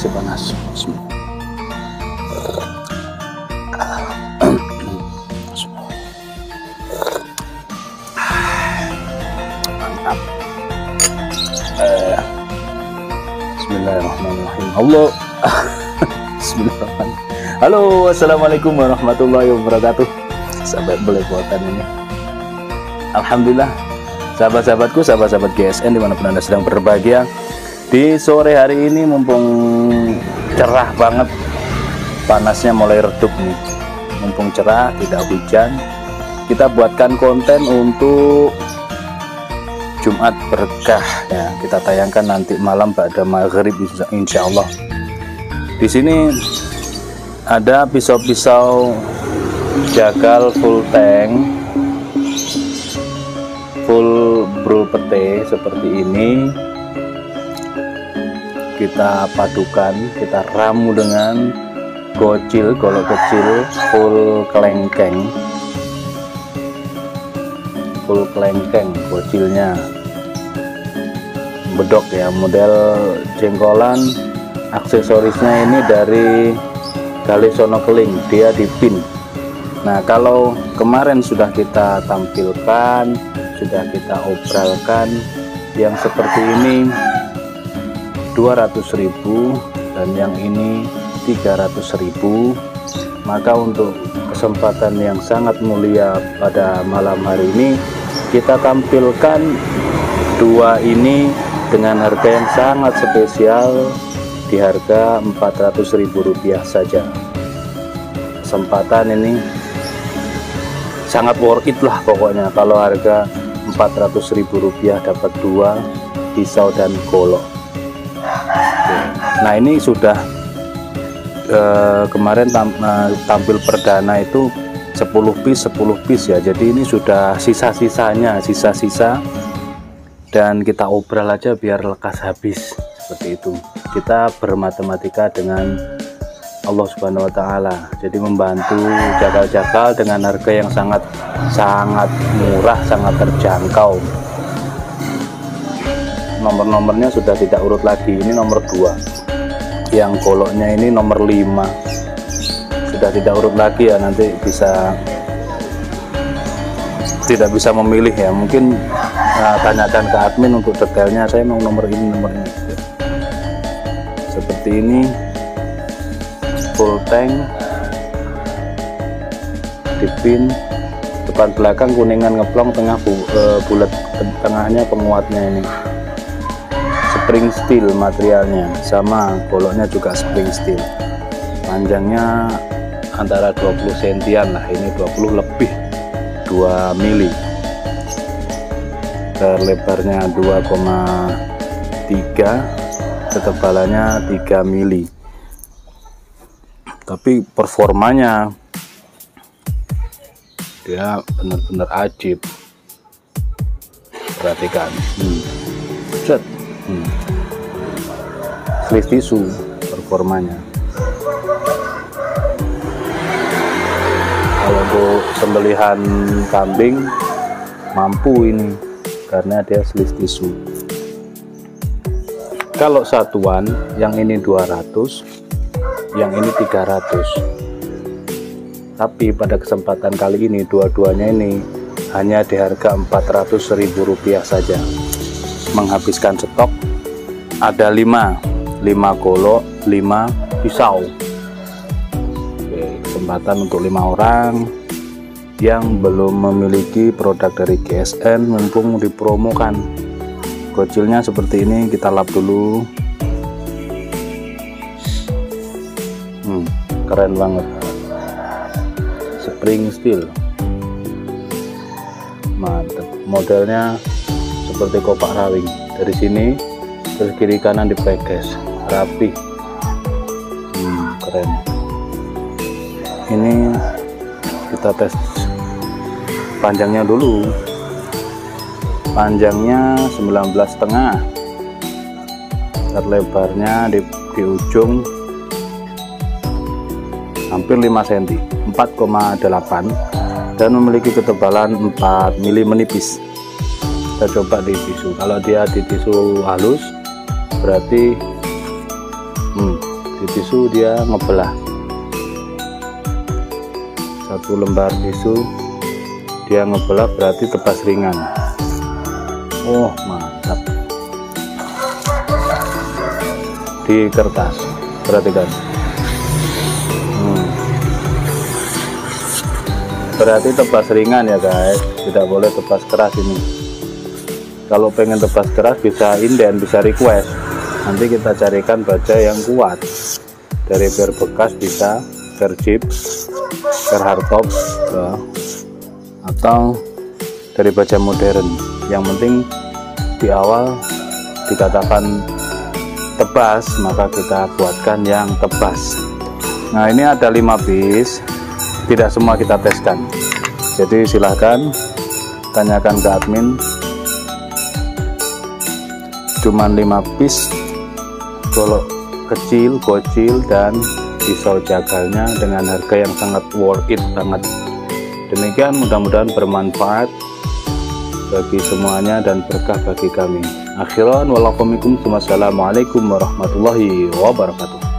masih panas. Bismillah. Mantap. Bismillahirrahmanirrahim. Allah. Bismillahirrahmanirrahim. Halo, assalamualaikum warahmatullahi wabarakatuh. Sahabat belepotan ini. Alhamdulillah, sahabat-sahabatku, sahabat-sahabat GSN dimanapun Anda sedang berbahagia. Di sore hari ini mumpung cerah banget, panasnya mulai redup nih. Mumpung cerah, tidak hujan, kita buatkan konten untuk Jumat berkah ya. Kita tayangkan nanti malam pada maghrib insya Allah. Di sini ada pisau-pisau jagal full tank, full brul pete seperti ini. Kita padukan, kita ramu dengan gocil, golok kecil full kelengkeng, gocilnya bedok ya, model jengkolan. Aksesorisnya ini dari Galesono Keling, dia dipin. Nah, kalau kemarin sudah kita tampilkan, sudah kita obralkan yang seperti ini 200.000 dan yang ini 300.000. Maka untuk kesempatan yang sangat mulia pada malam hari ini, kita tampilkan dua ini dengan harga yang sangat spesial, di harga Rp400.000 saja. Kesempatan ini sangat worth it lah pokoknya, kalau harga Rp400.000 dapat dua pisau dan golok. Nah, ini sudah kemarin tampil perdana itu 10 piece ya, jadi ini sudah sisa-sisanya, sisa-sisa, dan kita obral aja biar lekas habis seperti itu. Kita bermatematika dengan Allah Subhanahu wa Ta'ala, jadi membantu jakal-jakal dengan harga yang sangat murah, sangat terjangkau. Nomor-nomornya sudah tidak urut lagi, ini nomor 2, yang goloknya ini nomor 5, sudah tidak urut lagi ya, nanti tidak bisa memilih ya, mungkin tanyakan ke admin untuk detailnya, saya mau nomor ini seperti ini, full tank, dipin, depan belakang kuningan ngeplong, tengah bulat, tengahnya penguatnya ini spring steel materialnya, sama goloknya juga spring steel. Panjangnya antara 20 sentian lah, ini 20 lebih, 2 mili. Lebarnya 2,3, ketebalannya 3 mili. Tapi performanya dia benar-benar ajib. Perhatikan, set. Sleeve tisu performanya. Kalau untuk sembelihan kambing mampu ini karena dia sleeve tisu. Kalau satuan yang ini 200, yang ini 300. Tapi pada kesempatan kali ini dua-duanya ini hanya di harga Rp400.000 saja. Menghabiskan stok, ada 5 golok, 5 pisau. Oke, kesempatan untuk 5 orang yang belum memiliki produk dari GSN, mumpung dipromokan. Gocilnya seperti ini, kita lap dulu. Keren banget, spring steel, mantap. Modelnya seperti kopak rawing, dari sini terus kiri kanan dipeges rapi, keren. Ini kita tes panjangnya dulu, panjangnya 19,5, lebarnya di ujung hampir 5 cm, 4,8, dan memiliki ketebalan 4 mili menipis. Kita coba di tisu, kalau dia di tisu halus berarti di tisu dia ngebelah. Satu lembar tisu dia ngebelah berarti tebas ringan. Oh mantap. Di kertas, perhatikan. Berarti tebas ringan ya guys, tidak boleh tebas keras ini. Kalau pengen tebas keras bisa inden, bisa request. Nanti kita carikan baja yang kuat. Dari per bekas bisa per jeep, per hardtop, ya. Atau dari baja modern. Yang penting di awal dikatakan tebas, maka kita buatkan yang tebas. Nah ini ada 5 piece, tidak semua kita teskan. Jadi silahkan tanyakan ke admin. Cuman 5 piece, golok kecil, bocil, dan pisau jagalnya dengan harga yang sangat worth it banget. Demikian, mudah-mudahan bermanfaat bagi semuanya dan berkah bagi kami. Akhiran walaupun wassalamualaikum warahmatullahi wabarakatuh.